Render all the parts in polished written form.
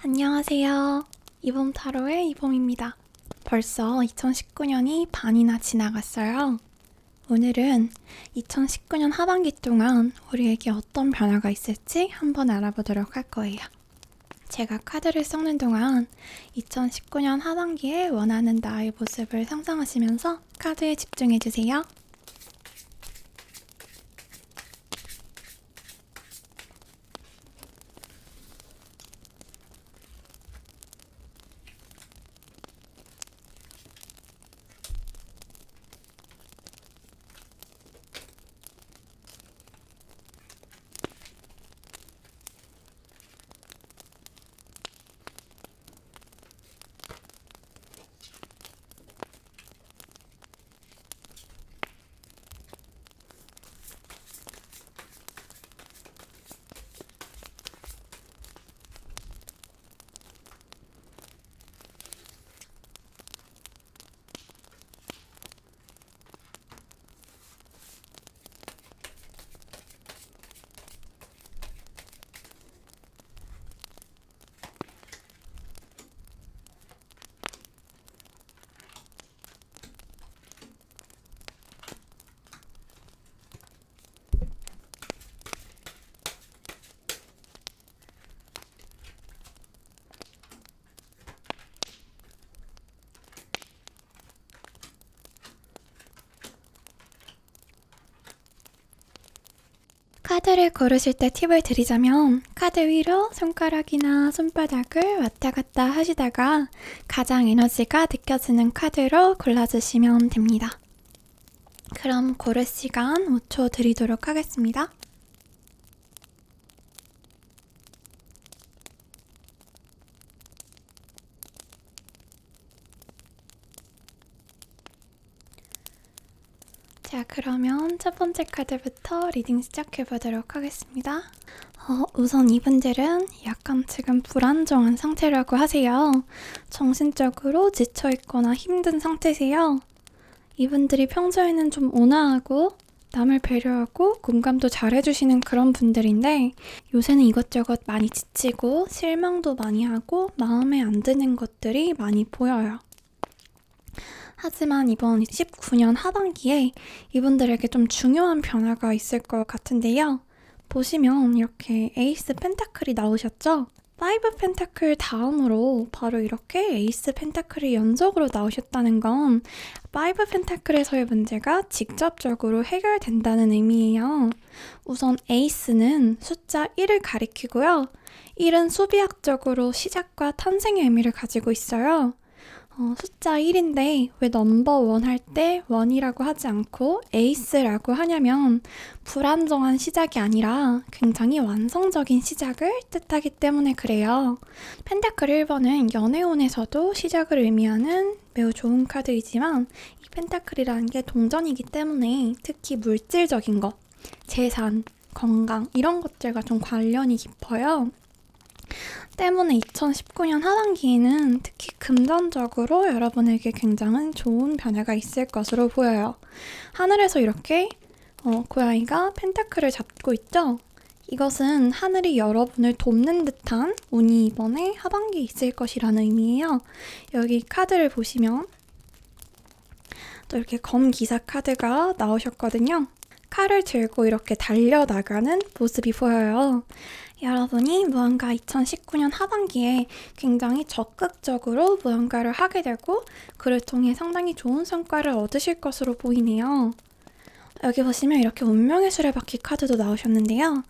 안녕하세요. 이봄 타로의 이봄입니다. 벌써 2019년이 반이나 지나갔어요. 오늘은 2019년 하반기 동안 우리에게 어떤 변화가 있을지 한번 알아보도록 할 거예요. 제가 카드를 섞는 동안 2019년 하반기에 원하는 나의 모습을 상상하시면서 카드에 집중해주세요. 카드를 고르실 때 팁을 드리자면 카드 위로 손가락이나 손바닥을 왔다 갔다 하시다가 가장 에너지가 느껴지는 카드로 골라주시면 됩니다. 그럼 고를 시간 5초 드리도록 하겠습니다. 자, 그러면 첫 번째 카드부터 리딩 시작해보도록 하겠습니다. 우선 이분들은 약간 지금 불안정한 상태라고 하세요. 정신적으로 지쳐있거나 힘든 상태세요. 이분들이 평소에는 좀 온화하고 남을 배려하고 공감도 잘해주시는 그런 분들인데 요새는 이것저것 많이 지치고 실망도 많이 하고 마음에 안 드는 것들이 많이 보여요. 하지만 이번 19년 하반기에 이분들에게 좀 중요한 변화가 있을 것 같은데요. 보시면 이렇게 에이스 펜타클이 나오셨죠? 5 펜타클 다음으로 바로 이렇게 에이스 펜타클이 연속으로 나오셨다는 건 5 펜타클에서의 문제가 직접적으로 해결된다는 의미예요. 우선 에이스는 숫자 1을 가리키고요. 1은 수비학적으로 시작과 탄생의 의미를 가지고 있어요. 숫자 1인데 왜 넘버 1 할 때 1이라고 하지 않고 에이스라고 하냐면 불안정한 시작이 아니라 굉장히 완성적인 시작을 뜻하기 때문에 그래요. 펜타클 1번은 연애운에서도 시작을 의미하는 매우 좋은 카드이지만 이 펜타클이라는 게 동전이기 때문에 특히 물질적인 것, 재산, 건강 이런 것들과 좀 관련이 깊어요. 때문에 2019년 하반기에는 특히 금전적으로 여러분에게 굉장히 좋은 변화가 있을 것으로 보여요. 하늘에서 이렇게 고양이가 펜타클을 잡고 있죠? 이것은 하늘이 여러분을 돕는 듯한 운이 이번에 하반기에 있을 것이라는 의미예요. 여기 카드를 보시면 또 이렇게 검기사 카드가 나오셨거든요. 칼을 들고 이렇게 달려나가는 모습이 보여요. 여러분이 무언가 2019년 하반기에 굉장히 적극적으로 무언가를 하게 되고 그를 통해 상당히 좋은 성과를 얻으실 것으로 보이네요. 여기 보시면 이렇게 운명의 수레바퀴 카드도 나오셨는데요.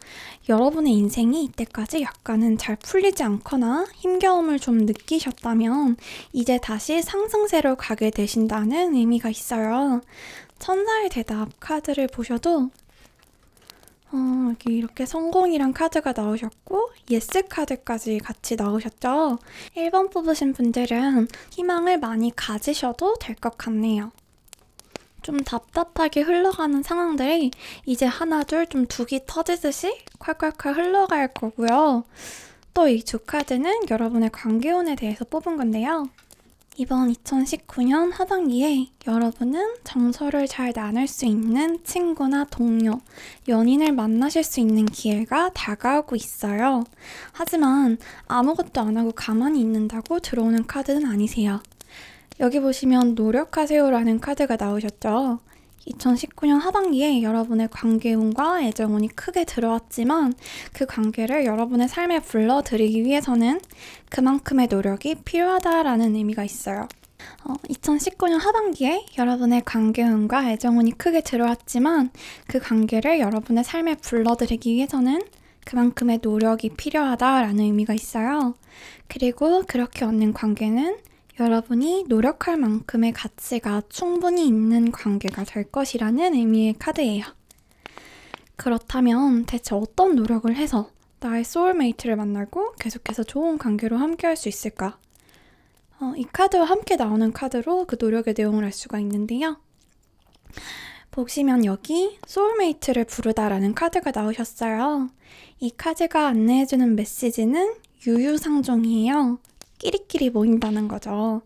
여러분의 인생이 이때까지 약간은 잘 풀리지 않거나 힘겨움을 좀 느끼셨다면 이제 다시 상승세로 가게 되신다는 의미가 있어요. 천사의 대답 카드를 보셔도 여기 이렇게 성공이란 카드가 나오셨고 예스 카드까지 같이 나오셨죠. 1번 뽑으신 분들은 희망을 많이 가지셔도 될 것 같네요. 좀 답답하게 흘러가는 상황들이 이제 하나둘 좀 둑이 터지듯이 콸콸콸 흘러갈 거고요. 또 이 두 카드는 여러분의 관계운에 대해서 뽑은 건데요. 이번 2019년 하반기에 여러분은 정서를 잘 나눌 수 있는 친구나 동료, 연인을 만나실 수 있는 기회가 다가오고 있어요. 하지만 아무것도 안 하고 가만히 있는다고 들어오는 카드는 아니세요. 여기 보시면 노력하세요라는 카드가 나오셨죠. 2019년 하반기에 여러분의 관계운과 애정운이 크게 들어왔지만 그 관계를 여러분의 삶에 불러들이기 위해서는 그만큼의 노력이 필요하다라는 의미가 있어요. 2019년 하반기에 여러분의 관계운과 애정운이 크게 들어왔지만 그 관계를 여러분의 삶에 불러들이기 위해서는 그만큼의 노력이 필요하다라는 의미가 있어요. 그리고 그렇게 얻는 관계는 여러분이 노력할 만큼의 가치가 충분히 있는 관계가 될 것이라는 의미의 카드예요. 그렇다면 대체 어떤 노력을 해서 나의 소울메이트를 만나고 계속해서 좋은 관계로 함께할 수 있을까? 이 카드와 함께 나오는 카드로 그 노력의 내용을 알 수가 있는데요. 보시면 여기 소울메이트를 부르다라는 카드가 나오셨어요. 이 카드가 안내해주는 메시지는 유유상종이에요. 끼리끼리 모인다는 거죠.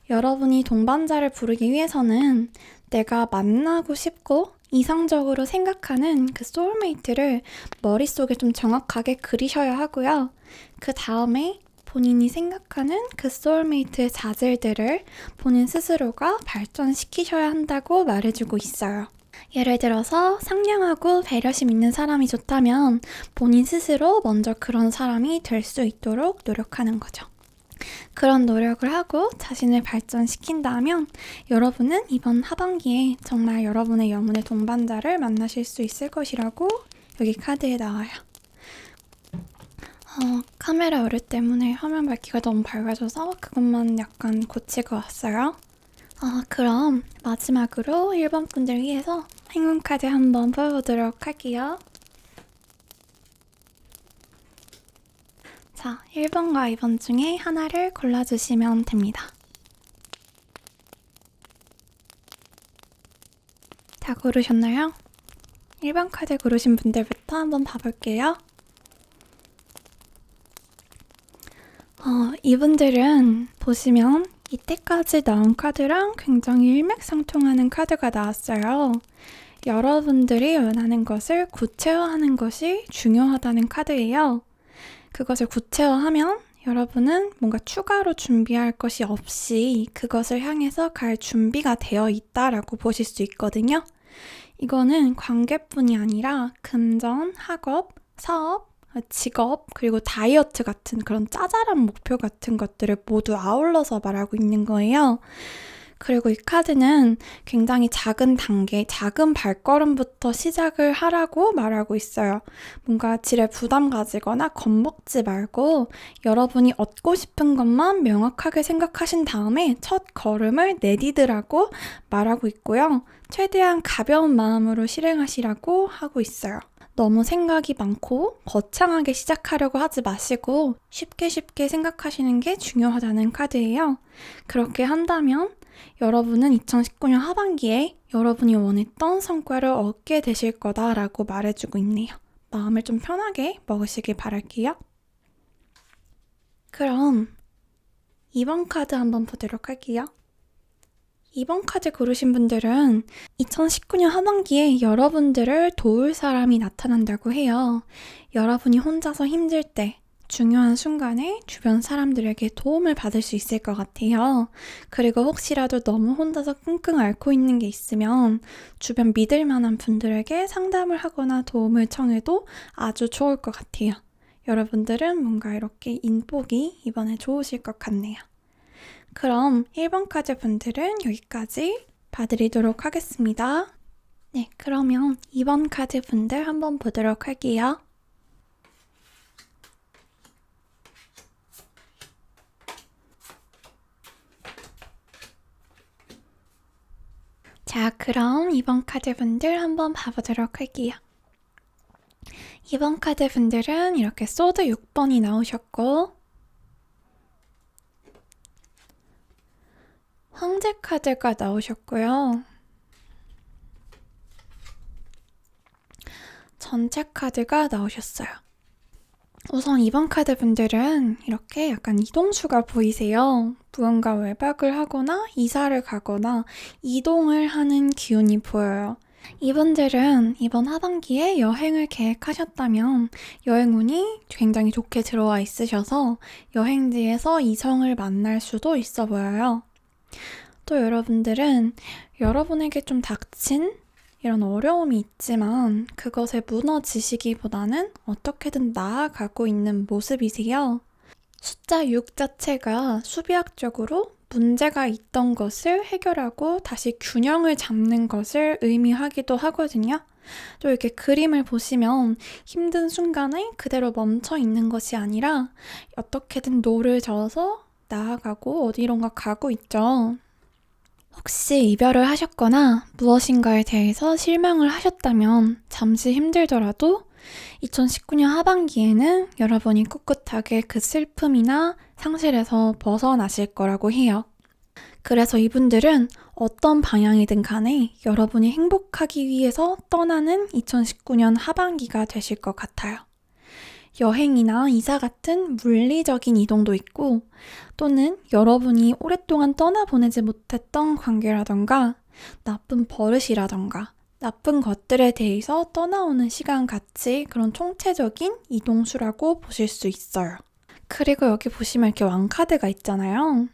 여러분이 동반자를 부르기 위해서는 내가 만나고 싶고 이상적으로 생각하는 그 소울메이트를 머릿속에 좀 정확하게 그리셔야 하고요. 그 다음에 본인이 생각하는 그 소울메이트의 자질들을 본인 스스로가 발전시키셔야 한다고 말해주고 있어요. 예를 들어서 상냥하고 배려심 있는 사람이 좋다면 본인 스스로 먼저 그런 사람이 될 수 있도록 노력하는 거죠. 그런 노력을 하고 자신을 발전시킨다면 여러분은 이번 하반기에 정말 여러분의 영혼의 동반자를 만나실 수 있을 것이라고 여기 카드에 나와요. 카메라 오류 때문에 화면 밝기가 너무 밝아져서 그것만 약간 고치고 왔어요. 그럼 마지막으로 1번 분들 위해서 행운 카드 한번 뽑아보도록 할게요. 자, 1번과 2번 중에 하나를 골라주시면 됩니다. 다 고르셨나요? 1번 카드 고르신 분들부터 한번 봐볼게요. 이분들은 보시면 이때까지 나온 카드랑 굉장히 일맥상통하는 카드가 나왔어요. 여러분들이 원하는 것을 구체화하는 것이 중요하다는 카드예요. 그것을 구체화하면 여러분은 뭔가 추가로 준비할 것이 없이 그것을 향해서 갈 준비가 되어 있다라고 보실 수 있거든요. 이거는 관계뿐이 아니라 금전, 학업, 사업, 직업, 그리고 다이어트 같은 그런 짜잘한 목표 같은 것들을 모두 아울러서 말하고 있는 거예요. 그리고 이 카드는 굉장히 작은 단계, 작은 발걸음부터 시작을 하라고 말하고 있어요. 뭔가 질에 부담 가지거나 겁먹지 말고 여러분이 얻고 싶은 것만 명확하게 생각하신 다음에 첫 걸음을 내디드라고 말하고 있고요. 최대한 가벼운 마음으로 실행하시라고 하고 있어요. 너무 생각이 많고 거창하게 시작하려고 하지 마시고 쉽게 생각하시는 게 중요하다는 카드예요. 그렇게 한다면 여러분은 2019년 하반기에 여러분이 원했던 성과를 얻게 되실 거다라고 말해주고 있네요. 마음을 좀 편하게 먹으시길 바랄게요. 그럼 2번 카드 한번 보도록 할게요. 2번 카드 고르신 분들은 2019년 하반기에 여러분들을 도울 사람이 나타난다고 해요. 여러분이 혼자서 힘들 때 중요한 순간에 주변 사람들에게 도움을 받을 수 있을 것 같아요. 그리고 혹시라도 너무 혼자서 끙끙 앓고 있는 게 있으면 주변 믿을 만한 분들에게 상담을 하거나 도움을 청해도 아주 좋을 것 같아요. 여러분들은 뭔가 이렇게 인복이 이번에 좋으실 것 같네요. 그럼 1번 카드 분들은 여기까지 봐드리도록 하겠습니다. 네, 그러면 2번 카드 분들 한번 보도록 할게요. 자, 그럼 2번 카드 분들 한번 봐보도록 할게요. 2번 카드 분들은 이렇게 소드 6번이 나오셨고 황제 카드가 나오셨고요. 전체 카드가 나오셨어요. 우선 이번 카드 분들은 이렇게 약간 이동수가 보이세요. 무언가 외박을 하거나 이사를 가거나 이동을 하는 기운이 보여요. 이분들은 이번 하반기에 여행을 계획하셨다면 여행운이 굉장히 좋게 들어와 있으셔서 여행지에서 이성을 만날 수도 있어 보여요. 또 여러분들은 여러분에게 좀 닥친 이런 어려움이 있지만 그것에 무너지시기보다는 어떻게든 나아가고 있는 모습이세요. 숫자 6 자체가 수비학적으로 문제가 있던 것을 해결하고 다시 균형을 잡는 것을 의미하기도 하거든요. 또 이렇게 그림을 보시면 힘든 순간에 그대로 멈춰 있는 것이 아니라 어떻게든 노를 저어서 나아가고 어디론가 가고 있죠. 혹시 이별을 하셨거나 무엇인가에 대해서 실망을 하셨다면 잠시 힘들더라도 2019년 하반기에는 여러분이 꿋꿋하게 그 슬픔이나 상실에서 벗어나실 거라고 해요. 그래서 이분들은 어떤 방향이든 간에 여러분이 행복하기 위해서 떠나는 2019년 하반기가 되실 것 같아요. 여행이나 이사 같은 물리적인 이동도 있고 또는 여러분이 오랫동안 떠나보내지 못했던 관계라던가 나쁜 버릇이라던가 나쁜 것들에 대해서 떠나오는 시간 같이 그런 총체적인 이동수라고 보실 수 있어요. 그리고 여기 보시면 이렇게 왕카드가 있잖아요.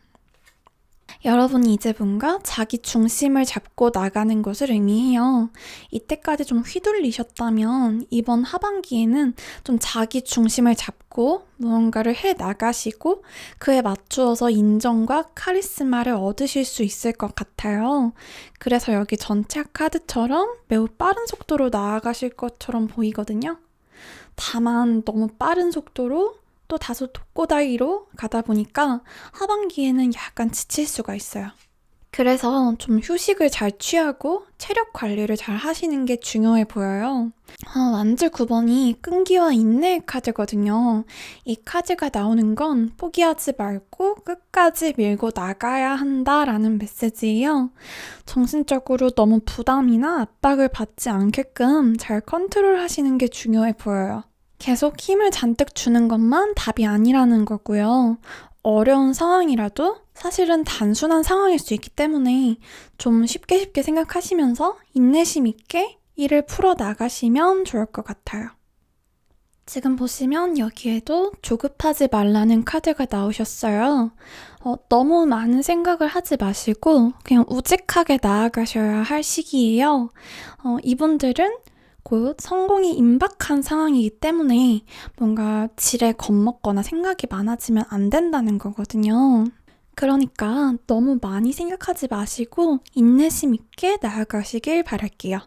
여러분이 이제 뭔가 자기 중심을 잡고 나가는 것을 의미해요. 이때까지 좀 휘둘리셨다면 이번 하반기에는 좀 자기 중심을 잡고 무언가를 해 나가시고 그에 맞추어서 인정과 카리스마를 얻으실 수 있을 것 같아요. 그래서 여기 전체 카드처럼 매우 빠른 속도로 나아가실 것처럼 보이거든요. 다만 너무 빠른 속도로 또 다소 독고다이로 가다 보니까 하반기에는 약간 지칠 수가 있어요. 그래서 좀 휴식을 잘 취하고 체력 관리를 잘 하시는 게 중요해 보여요. 완즈 9번이 끈기와 인내의 카드거든요. 이 카드가 나오는 건 포기하지 말고 끝까지 밀고 나가야 한다라는 메시지예요. 정신적으로 너무 부담이나 압박을 받지 않게끔 잘 컨트롤 하시는 게 중요해 보여요. 계속 힘을 잔뜩 주는 것만 답이 아니라는 거고요. 어려운 상황이라도 사실은 단순한 상황일 수 있기 때문에 좀 쉽게 생각하시면서 인내심 있게 일을 풀어 나가시면 좋을 것 같아요. 지금 보시면 여기에도 조급하지 말라는 카드가 나오셨어요. 너무 많은 생각을 하지 마시고 그냥 우직하게 나아가셔야 할 시기예요. 이분들은 곧 성공이 임박한 상황이기 때문에 뭔가 지레 겁먹거나 생각이 많아지면 안 된다는 거거든요. 그러니까 너무 많이 생각하지 마시고 인내심 있게 나아가시길 바랄게요.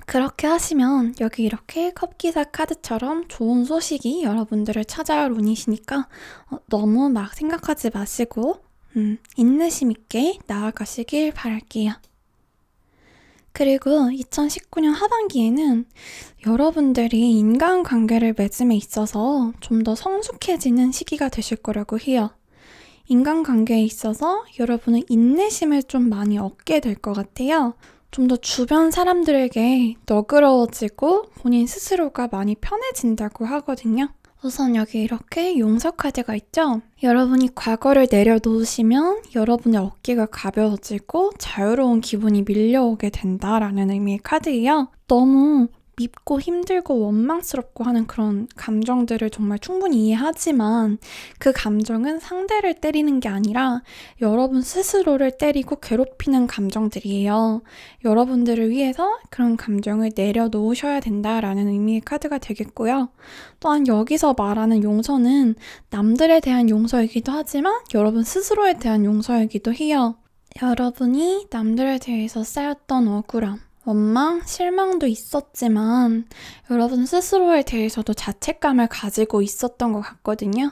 그렇게 하시면 여기 이렇게 컵기사 카드처럼 좋은 소식이 여러분들을 찾아올 운이시니까 너무 막 생각하지 마시고 인내심 있게 나아가시길 바랄게요. 그리고 2019년 하반기에는 여러분들이 인간관계를 맺음에 있어서 좀 더 성숙해지는 시기가 되실 거라고 해요. 인간관계에 있어서 여러분은 인내심을 좀 많이 얻게 될 것 같아요. 좀 더 주변 사람들에게 너그러워지고 본인 스스로가 많이 편해진다고 하거든요. 우선 여기 이렇게 용서 카드가 있죠? 여러분이 과거를 내려놓으시면 여러분의 어깨가 가벼워지고 자유로운 기분이 밀려오게 된다라는 의미의 카드예요. 너무 밉고 힘들고 원망스럽고 하는 그런 감정들을 정말 충분히 이해하지만 그 감정은 상대를 때리는 게 아니라 여러분 스스로를 때리고 괴롭히는 감정들이에요. 여러분들을 위해서 그런 감정을 내려놓으셔야 된다라는 의미의 카드가 되겠고요. 또한 여기서 말하는 용서는 남들에 대한 용서이기도 하지만 여러분 스스로에 대한 용서이기도 해요. 여러분이 남들에 대해서 쌓였던 억울함, 원망, 실망도 있었지만 여러분 스스로에 대해서도 자책감을 가지고 있었던 것 같거든요.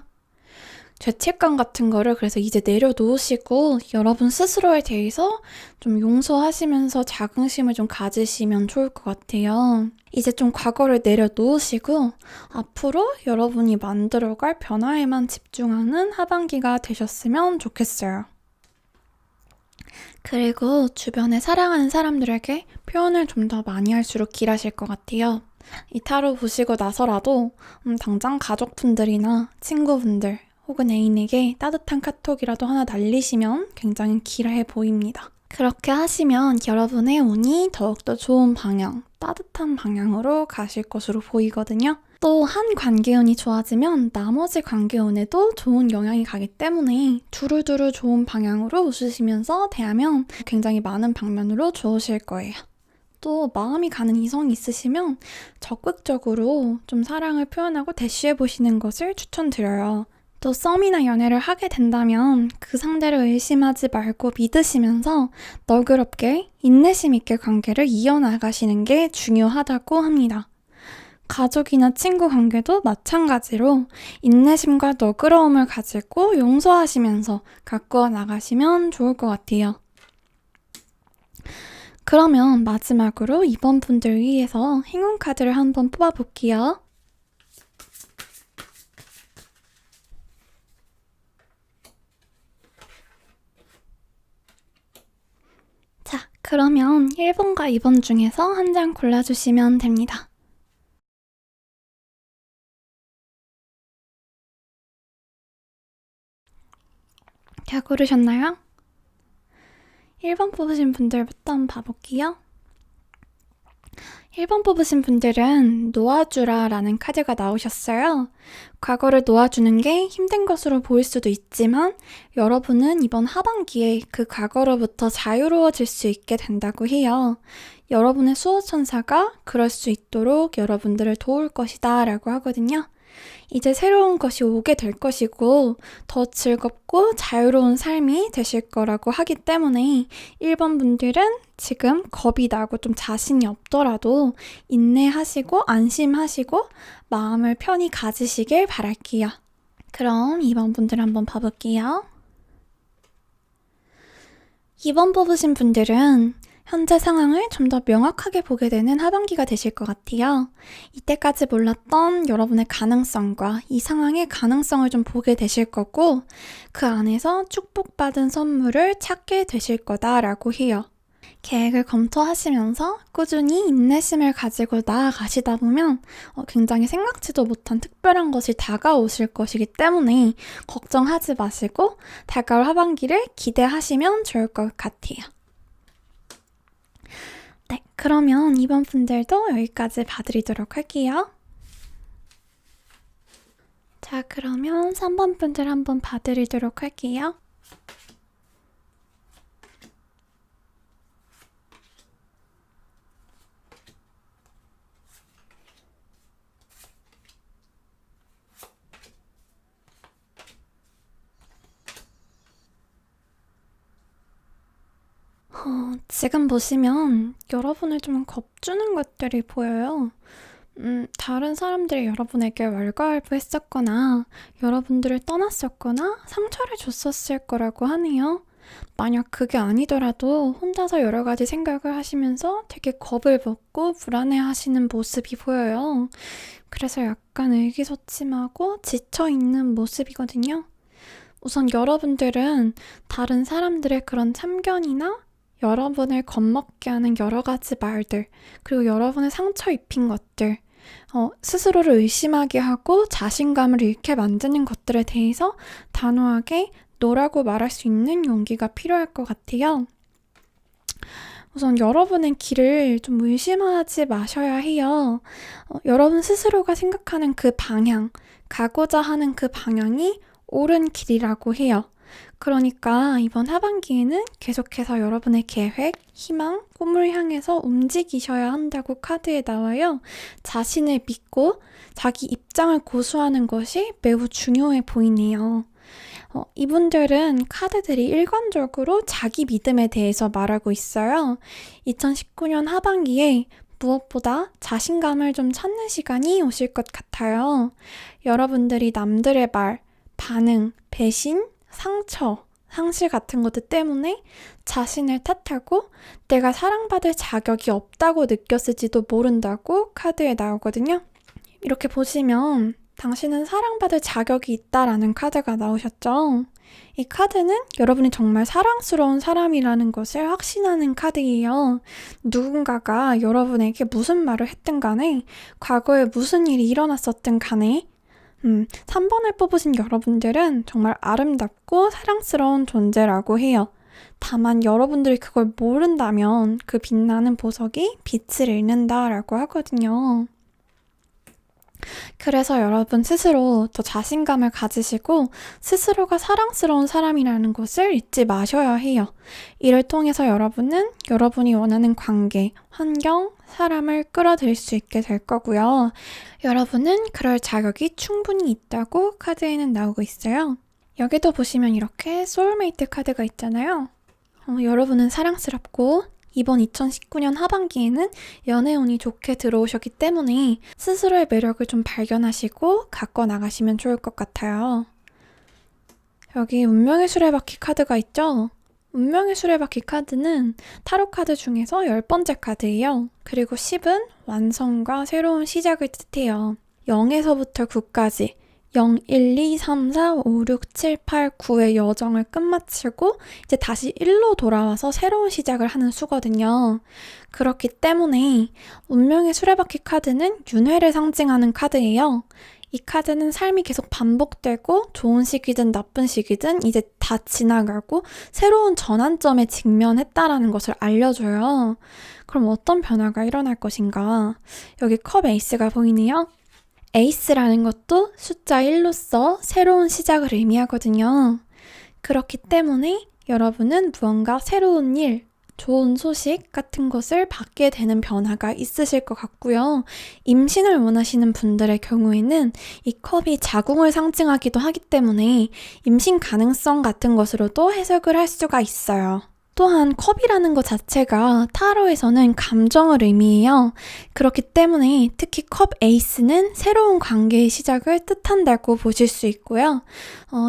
죄책감 같은 거를 그래서 이제 내려놓으시고 여러분 스스로에 대해서 좀 용서하시면서 자긍심을 좀 가지시면 좋을 것 같아요. 이제 좀 과거를 내려놓으시고 앞으로 여러분이 만들어갈 변화에만 집중하는 하반기가 되셨으면 좋겠어요. 그리고 주변에 사랑하는 사람들에게 표현을 좀 더 많이 할수록 길하실 것 같아요. 이 타로 보시고 나서라도 당장 가족분들이나 친구분들 혹은 애인에게 따뜻한 카톡이라도 하나 날리시면 굉장히 길해 보입니다. 그렇게 하시면 여러분의 운이 더욱더 좋은 방향, 따뜻한 방향으로 가실 것으로 보이거든요. 또 한 관계운이 좋아지면 나머지 관계운에도 좋은 영향이 가기 때문에 두루두루 좋은 방향으로 웃으시면서 대하면 굉장히 많은 방면으로 좋으실 거예요. 또 마음이 가는 이성이 있으시면 적극적으로 좀 사랑을 표현하고 대시해보시는 것을 추천드려요. 또 썸이나 연애를 하게 된다면 그 상대를 의심하지 말고 믿으시면서 너그럽게 인내심 있게 관계를 이어나가시는 게 중요하다고 합니다. 가족이나 친구 관계도 마찬가지로 인내심과 너그러움을 가지고 용서하시면서 가꾸어 나가시면 좋을 것 같아요. 그러면 마지막으로 이번 분들 위해서 행운 카드를 한번 뽑아볼게요. 자, 그러면 1번과 2번 중에서 한 장 골라주시면 됩니다. 다 고르셨나요? 1번 뽑으신 분들부터 한번 봐볼게요. 1번 뽑으신 분들은 놓아주라라는 카드가 나오셨어요. 과거를 놓아주는 게 힘든 것으로 보일 수도 있지만 여러분은 이번 하반기에 그 과거로부터 자유로워질 수 있게 된다고 해요. 여러분의 수호천사가 그럴 수 있도록 여러분들을 도울 것이다 라고 하거든요. 이제 새로운 것이 오게 될 것이고 더 즐겁고 자유로운 삶이 되실 거라고 하기 때문에 1번 분들은 지금 겁이 나고 좀 자신이 없더라도 인내하시고 안심하시고 마음을 편히 가지시길 바랄게요. 그럼 2번 분들 한번 봐볼게요. 2번 뽑으신 분들은 현재 상황을 좀 더 명확하게 보게 되는 하반기가 되실 것 같아요. 이때까지 몰랐던 여러분의 가능성과 이 상황의 가능성을 좀 보게 되실 거고 그 안에서 축복받은 선물을 찾게 되실 거다라고 해요. 계획을 검토하시면서 꾸준히 인내심을 가지고 나아가시다 보면 굉장히 생각지도 못한 특별한 것이 다가오실 것이기 때문에 걱정하지 마시고 다가올 하반기를 기대하시면 좋을 것 같아요. 네, 그러면 이번 분들도 여기까지 봐드리도록 할게요. 자, 그러면 3번 분들 한번 봐드리도록 할게요. 지금 보시면 여러분을 좀 겁주는 것들이 보여요. 다른 사람들이 여러분에게 왈가왈부했었거나 여러분들을 떠났었거나 상처를 줬었을 거라고 하네요. 만약 그게 아니더라도 혼자서 여러 가지 생각을 하시면서 되게 겁을 먹고 불안해하시는 모습이 보여요. 그래서 약간 의기소침하고 지쳐있는 모습이거든요. 우선 여러분들은 다른 사람들의 그런 참견이나 여러분을 겁먹게 하는 여러 가지 말들, 그리고 여러분의 상처 입힌 것들, 스스로를 의심하게 하고 자신감을 잃게 만드는 것들에 대해서 단호하게 노라고 말할 수 있는 용기가 필요할 것 같아요. 우선 여러분의 길을 좀 의심하지 마셔야 해요. 여러분 스스로가 생각하는 그 방향, 가고자 하는 그 방향이 옳은 길이라고 해요. 그러니까 이번 하반기에는 계속해서 여러분의 계획, 희망, 꿈을 향해서 움직이셔야 한다고 카드에 나와요. 자신을 믿고 자기 입장을 고수하는 것이 매우 중요해 보이네요. 이분들은 카드들이 일관적으로 자기 믿음에 대해서 말하고 있어요. 2019년 하반기에 무엇보다 자신감을 좀 찾는 시간이 오실 것 같아요. 여러분들이 남들의 말, 반응, 배신, 상처, 상실 같은 것들 때문에 자신을 탓하고 내가 사랑받을 자격이 없다고 느꼈을지도 모른다고 카드에 나오거든요. 이렇게 보시면 당신은 사랑받을 자격이 있다라는 카드가 나오셨죠? 이 카드는 여러분이 정말 사랑스러운 사람이라는 것을 확신하는 카드예요. 누군가가 여러분에게 무슨 말을 했든 간에, 과거에 무슨 일이 일어났었든 간에 3번을 뽑으신 여러분들은 정말 아름답고 사랑스러운 존재라고 해요. 다만 여러분들이 그걸 모른다면 그 빛나는 보석이 빛을 잃는다라고 하거든요. 그래서 여러분 스스로 더 자신감을 가지시고 스스로가 사랑스러운 사람이라는 것을 잊지 마셔야 해요. 이를 통해서 여러분은 여러분이 원하는 관계, 환경, 사람을 끌어들일 수 있게 될 거고요. 여러분은 그럴 자격이 충분히 있다고 카드에는 나오고 있어요. 여기도 보시면 이렇게 소울메이트 카드가 있잖아요. 여러분은 사랑스럽고 이번 2019년 하반기에는 연애운이 좋게 들어오셨기 때문에 스스로의 매력을 좀 발견하시고 갖고 나가시면 좋을 것 같아요. 여기 운명의 수레바퀴 카드가 있죠? 운명의 수레바퀴 카드는 타로 카드 중에서 10번째 카드예요. 그리고 10은 완성과 새로운 시작을 뜻해요. 0에서부터 9까지 0, 1, 2, 3, 4, 5, 6, 7, 8, 9의 여정을 끝마치고 이제 다시 1로 돌아와서 새로운 시작을 하는 수거든요. 그렇기 때문에 운명의 수레바퀴 카드는 윤회를 상징하는 카드예요. 이 카드는 삶이 계속 반복되고 좋은 시기든 나쁜 시기든 이제 다 지나가고 새로운 전환점에 직면했다라는 것을 알려줘요. 그럼 어떤 변화가 일어날 것인가? 여기 컵 에이스가 보이네요. 에이스라는 것도 숫자 1로서 새로운 시작을 의미하거든요. 그렇기 때문에 여러분은 무언가 새로운 일, 좋은 소식 같은 것을 받게 되는 변화가 있으실 것 같고요. 임신을 원하시는 분들의 경우에는 이 컵이 자궁을 상징하기도 하기 때문에 임신 가능성 같은 것으로도 해석을 할 수가 있어요. 또한 컵이라는 것 자체가 타로에서는 감정을 의미해요. 그렇기 때문에 특히 컵 에이스는 새로운 관계의 시작을 뜻한다고 보실 수 있고요.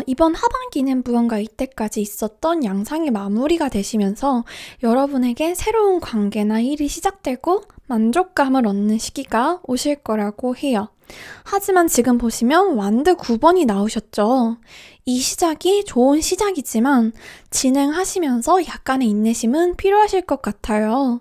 이번 하반기는 무언가 이때까지 있었던 양상이 마무리가 되시면서 여러분에게 새로운 관계나 일이 시작되고 만족감을 얻는 시기가 오실 거라고 해요. 하지만 지금 보시면 완드 9번이 나오셨죠. 이 시작이 좋은 시작이지만 진행하시면서 약간의 인내심은 필요하실 것 같아요.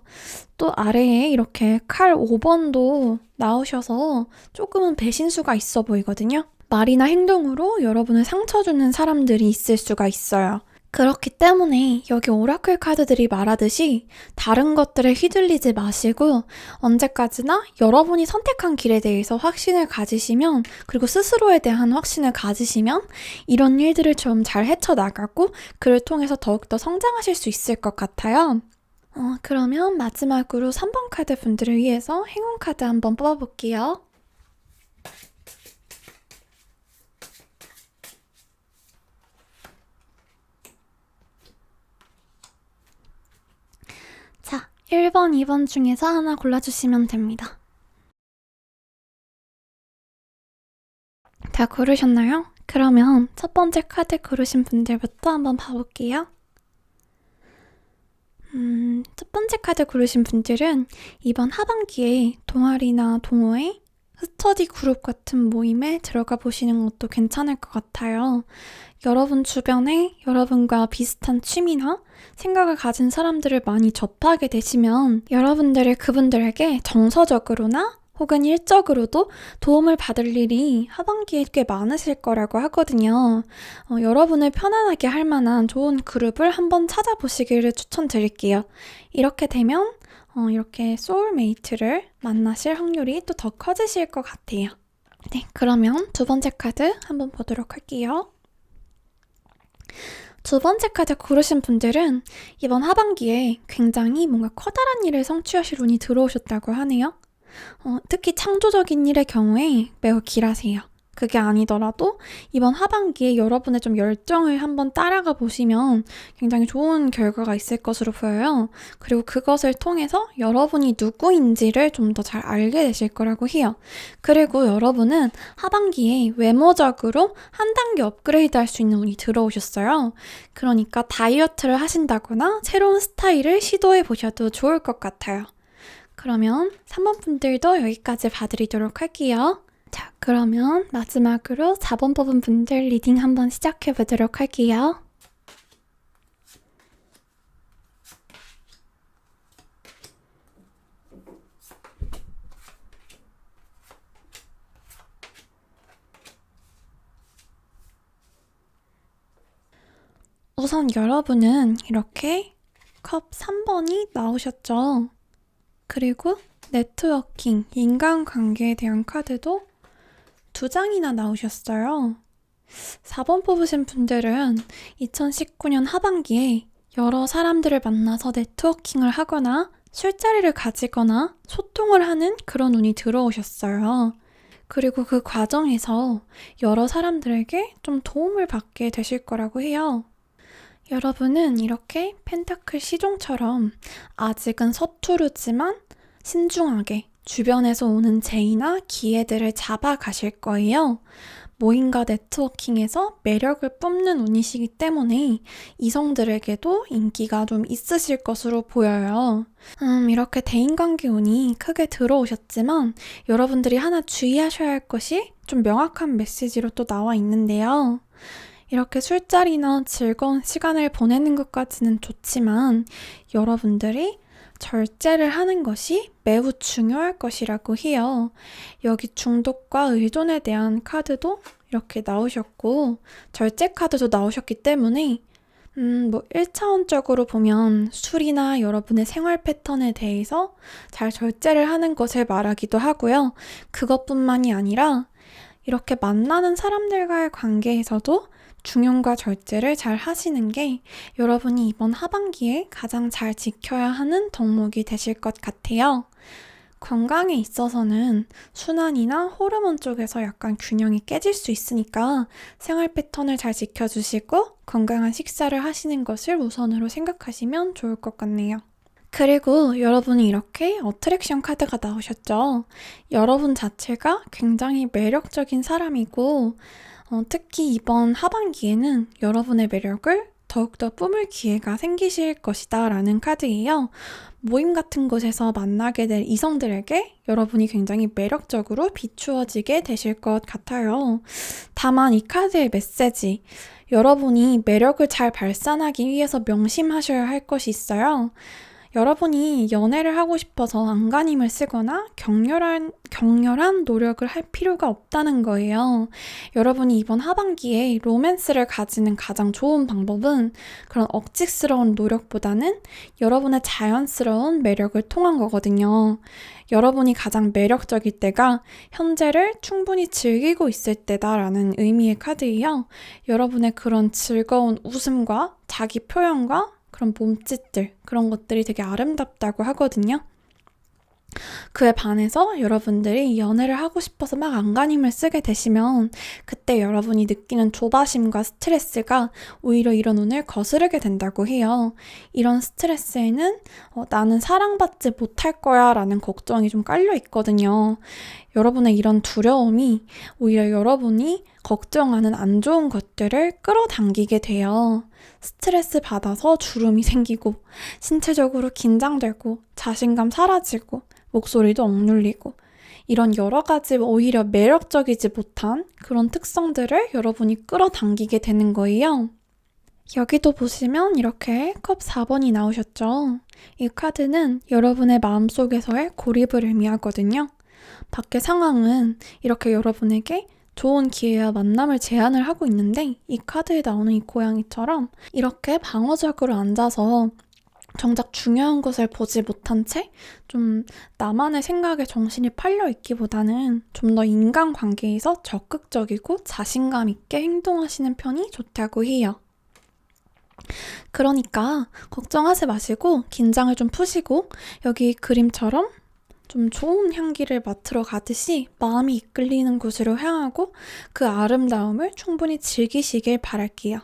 또 아래에 이렇게 칼 5번도 나오셔서 조금은 배신수가 있어 보이거든요. 말이나 행동으로 여러분을 상처 주는 사람들이 있을 수가 있어요. 그렇기 때문에 여기 오라클 카드들이 말하듯이 다른 것들에 휘둘리지 마시고 언제까지나 여러분이 선택한 길에 대해서 확신을 가지시면, 그리고 스스로에 대한 확신을 가지시면 이런 일들을 좀 잘 헤쳐나가고 그를 통해서 더욱더 성장하실 수 있을 것 같아요. 그러면 마지막으로 3번 카드 분들을 위해서 행운 카드 한번 뽑아볼게요. 자, 1번, 2번 중에서 하나 골라주시면 됩니다. 다 고르셨나요? 그러면 첫 번째 카드 고르신 분들부터 한번 봐볼게요. 첫 번째 카드 고르신 분들은 이번 하반기에 동아리나 동호회, 스터디 그룹 같은 모임에 들어가 보시는 것도 괜찮을 것 같아요. 여러분 주변에 여러분과 비슷한 취미나 생각을 가진 사람들을 많이 접하게 되시면 여러분들이 그분들에게 정서적으로나 혹은 일적으로도 도움을 받을 일이 하반기에 꽤 많으실 거라고 하거든요. 여러분을 편안하게 할 만한 좋은 그룹을 한번 찾아보시기를 추천드릴게요. 이렇게 되면 이렇게 소울메이트를 만나실 확률이 또 더 커지실 것 같아요. 네, 그러면 두 번째 카드 한번 보도록 할게요. 두 번째 카드 고르신 분들은 이번 하반기에 굉장히 뭔가 커다란 일을 성취하실 운이 들어오셨다고 하네요. 특히 창조적인 일의 경우에 매우 길하세요. 그게 아니더라도 이번 하반기에 여러분의 좀 열정을 한번 따라가 보시면 굉장히 좋은 결과가 있을 것으로 보여요. 그리고 그것을 통해서 여러분이 누구인지를 좀 더 잘 알게 되실 거라고 해요. 그리고 여러분은 하반기에 외모적으로 한 단계 업그레이드 할 수 있는 운이 들어오셨어요. 그러니까 다이어트를 하신다거나 새로운 스타일을 시도해 보셔도 좋을 것 같아요. 그러면 3번 분들도 여기까지 봐드리도록 할게요. 자, 그러면 마지막으로 4번 뽑은 분들 리딩 한번 시작해 보도록 할게요. 우선 여러분은 이렇게 컵 3번이 나오셨죠? 그리고 네트워킹, 인간관계에 대한 카드도 2장이나 나오셨어요. 4번 뽑으신 분들은 2019년 하반기에 여러 사람들을 만나서 네트워킹을 하거나 술자리를 가지거나 소통을 하는 그런 운이 들어오셨어요. 그리고 그 과정에서 여러 사람들에게 좀 도움을 받게 되실 거라고 해요. 여러분은 이렇게 펜타클 시종처럼 아직은 서투르지만 신중하게 주변에서 오는 제의나 기회들을 잡아가실 거예요. 모임과 네트워킹에서 매력을 뿜는 운이시기 때문에 이성들에게도 인기가 좀 있으실 것으로 보여요. 이렇게 대인관계 운이 크게 들어오셨지만 여러분들이 하나 주의하셔야 할 것이 좀 명확한 메시지로 또 나와 있는데요. 이렇게 술자리나 즐거운 시간을 보내는 것까지는 좋지만 여러분들이 절제를 하는 것이 매우 중요할 것이라고 해요. 여기 중독과 의존에 대한 카드도 이렇게 나오셨고 절제 카드도 나오셨기 때문에 1차원적으로 보면 술이나 여러분의 생활 패턴에 대해서 잘 절제를 하는 것을 말하기도 하고요. 그것뿐만이 아니라 이렇게 만나는 사람들과의 관계에서도 중용과 절제를 잘 하시는 게 여러분이 이번 하반기에 가장 잘 지켜야 하는 덕목이 되실 것 같아요. 건강에 있어서는 순환이나 호르몬 쪽에서 약간 균형이 깨질 수 있으니까 생활 패턴을 잘 지켜주시고 건강한 식사를 하시는 것을 우선으로 생각하시면 좋을 것 같네요. 그리고 여러분이 이렇게 어트랙션 카드가 나오셨죠. 여러분 자체가 굉장히 매력적인 사람이고 특히 이번 하반기에는 여러분의 매력을 더욱더 뿜을 기회가 생기실 것이다 라는 카드예요. 모임 같은 곳에서 만나게 될 이성들에게 여러분이 굉장히 매력적으로 비추어지게 되실 것 같아요. 다만 이 카드의 메시지, 여러분이 매력을 잘 발산하기 위해서 명심하셔야 할 것이 있어요. 여러분이 연애를 하고 싶어서 안간힘을 쓰거나 격렬한 노력을 할 필요가 없다는 거예요. 여러분이 이번 하반기에 로맨스를 가지는 가장 좋은 방법은 그런 억지스러운 노력보다는 여러분의 자연스러운 매력을 통한 거거든요. 여러분이 가장 매력적일 때가 현재를 충분히 즐기고 있을 때다라는 의미의 카드예요. 여러분의 그런 즐거운 웃음과 자기 표현과 그런 몸짓들, 그런 것들이 되게 아름답다고 하거든요. 그에 반해서 여러분들이 연애를 하고 싶어서 막 안간힘을 쓰게 되시면 그때 여러분이 느끼는 조바심과 스트레스가 오히려 이런 운을 거스르게 된다고 해요. 이런 스트레스에는 나는 사랑받지 못할 거야 라는 걱정이 좀 깔려 있거든요. 여러분의 이런 두려움이 오히려 여러분이 걱정하는 안 좋은 것들을 끌어당기게 돼요. 스트레스 받아서 주름이 생기고 신체적으로 긴장되고 자신감 사라지고 목소리도 억눌리고 이런 여러 가지 오히려 매력적이지 못한 그런 특성들을 여러분이 끌어당기게 되는 거예요. 여기도 보시면 이렇게 컵 4번이 나오셨죠? 이 카드는 여러분의 마음속에서의 고립을 의미하거든요. 밖의 상황은 이렇게 여러분에게 좋은 기회와 만남을 제안을 하고 있는데 이 카드에 나오는 이 고양이처럼 이렇게 방어적으로 앉아서 정작 중요한 것을 보지 못한 채 좀 나만의 생각에 정신이 팔려 있기보다는 좀 더 인간관계에서 적극적이고 자신감 있게 행동하시는 편이 좋다고 해요. 그러니까 걱정하지 마시고 긴장을 좀 푸시고 여기 그림처럼 좀 좋은 향기를 맡으러 가듯이 마음이 이끌리는 곳으로 향하고 그 아름다움을 충분히 즐기시길 바랄게요.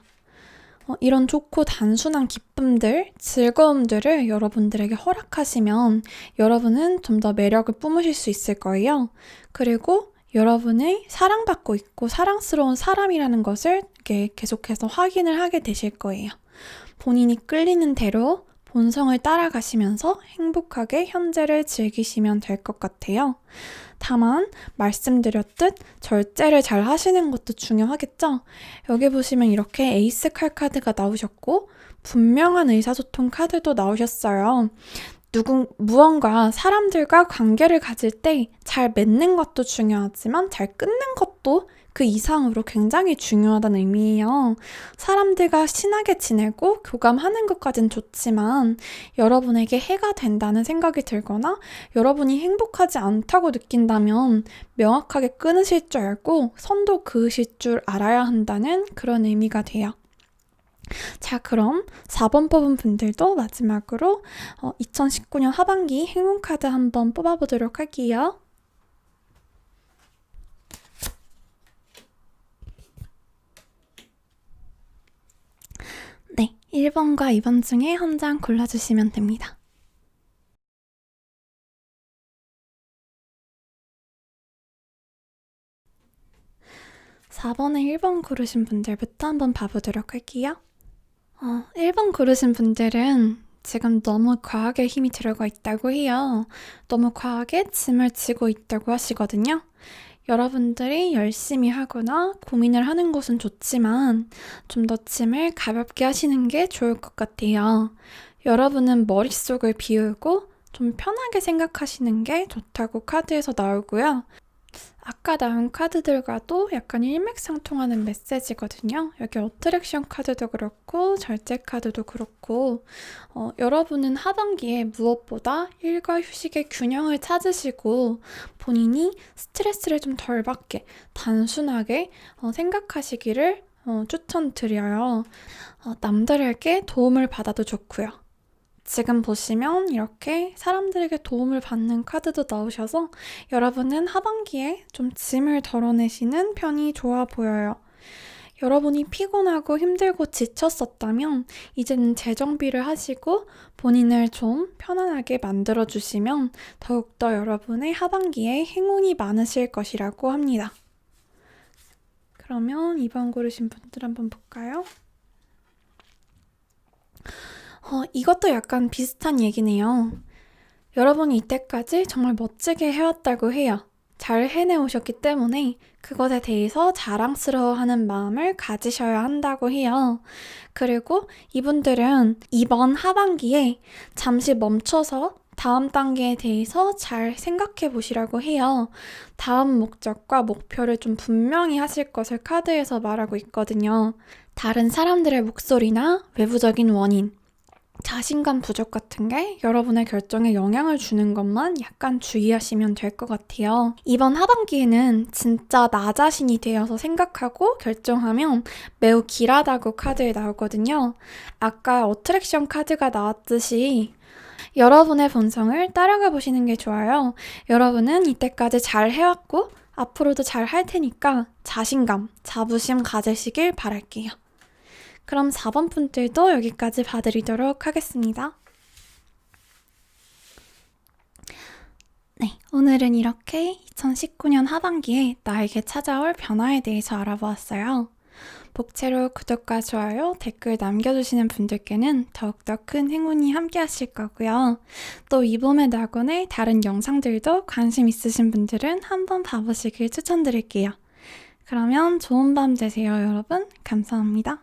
이런 좋고 단순한 기쁨들, 즐거움들을 여러분들에게 허락하시면 여러분은 좀 더 매력을 뿜으실 수 있을 거예요. 그리고 여러분이 사랑받고 있고 사랑스러운 사람이라는 것을 이렇게 계속해서 확인을 하게 되실 거예요. 본인이 끌리는 대로 본성을 따라가시면서 행복하게 현재를 즐기시면 될 것 같아요. 다만 말씀드렸듯 절제를 잘 하시는 것도 중요하겠죠? 여기 보시면 이렇게 에이스 칼 카드가 나오셨고 분명한 의사소통 카드도 나오셨어요. 무언가 사람들과 관계를 가질 때 잘 맺는 것도 중요하지만 잘 끊는 것도 그 이상으로 굉장히 중요하다는 의미예요. 사람들과 친하게 지내고 교감하는 것까진 좋지만 여러분에게 해가 된다는 생각이 들거나 여러분이 행복하지 않다고 느낀다면 명확하게 끊으실 줄 알고 선도 그으실 줄 알아야 한다는 그런 의미가 돼요. 자, 그럼 4번 뽑은 분들도 마지막으로 2019년 하반기 행운카드 한번 뽑아보도록 할게요. 네, 1번과 2번 중에 한 장 골라주시면 됩니다. (4번에) 1번 고르신 분들부터 한번 봐보도록 할게요. 1번 고르신 분들은 지금 너무 과하게 힘이 들어가 있다고 해요. 너무 과하게 짐을 지고 있다고 하시거든요. 여러분들이 열심히 하거나 고민을 하는 것은 좋지만 좀 더 짐을 가볍게 하시는 게 좋을 것 같아요. 여러분은 머릿속을 비우고 좀 편하게 생각하시는 게 좋다고 카드에서 나오고요. 아까 나온 카드들과도 약간 일맥상통하는 메시지거든요. 여기 어트랙션 카드도 그렇고 절제 카드도 그렇고 여러분은 하반기에 무엇보다 일과 휴식의 균형을 찾으시고 본인이 스트레스를 좀 덜 받게 단순하게 생각하시기를 추천드려요. 남들에게 도움을 받아도 좋고요. 지금 보시면 이렇게 사람들에게 도움을 받는 카드도 나오셔서 여러분은 하반기에 좀 짐을 덜어내시는 편이 좋아 보여요. 여러분이 피곤하고 힘들고 지쳤었다면 이제는 재정비를 하시고 본인을 좀 편안하게 만들어주시면 더욱더 여러분의 하반기에 행운이 많으실 것이라고 합니다. 그러면 2번 고르신 분들 한번 볼까요? 이것도 약간 비슷한 얘기네요. 여러분이 이때까지 정말 멋지게 해왔다고 해요. 잘 해내오셨기 때문에 그것에 대해서 자랑스러워하는 마음을 가지셔야 한다고 해요. 그리고 이분들은 이번 하반기에 잠시 멈춰서 다음 단계에 대해서 잘 생각해 보시라고 해요. 다음 목적과 목표를 좀 분명히 하실 것을 카드에서 말하고 있거든요. 다른 사람들의 목소리나 외부적인 원인, 자신감 부족 같은 게 여러분의 결정에 영향을 주는 것만 약간 주의하시면 될 것 같아요. 이번 하반기에는 진짜 나 자신이 되어서 생각하고 결정하면 매우 길하다고 카드에 나오거든요. 아까 어트랙션 카드가 나왔듯이 여러분의 본성을 따라가 보시는 게 좋아요. 여러분은 이때까지 잘 해왔고 앞으로도 잘 할 테니까 자신감, 자부심 가지시길 바랄게요. 그럼 4번 분들도 여기까지 봐드리도록 하겠습니다. 네, 오늘은 이렇게 2019년 하반기에 나에게 찾아올 변화에 대해서 알아보았어요. 복채로 구독과 좋아요, 댓글 남겨주시는 분들께는 더욱더 큰 행운이 함께 하실 거고요. 또 이봄에 나곤의 다른 영상들도 관심 있으신 분들은 한번 봐보시길 추천드릴게요. 그러면 좋은 밤 되세요, 여러분. 감사합니다.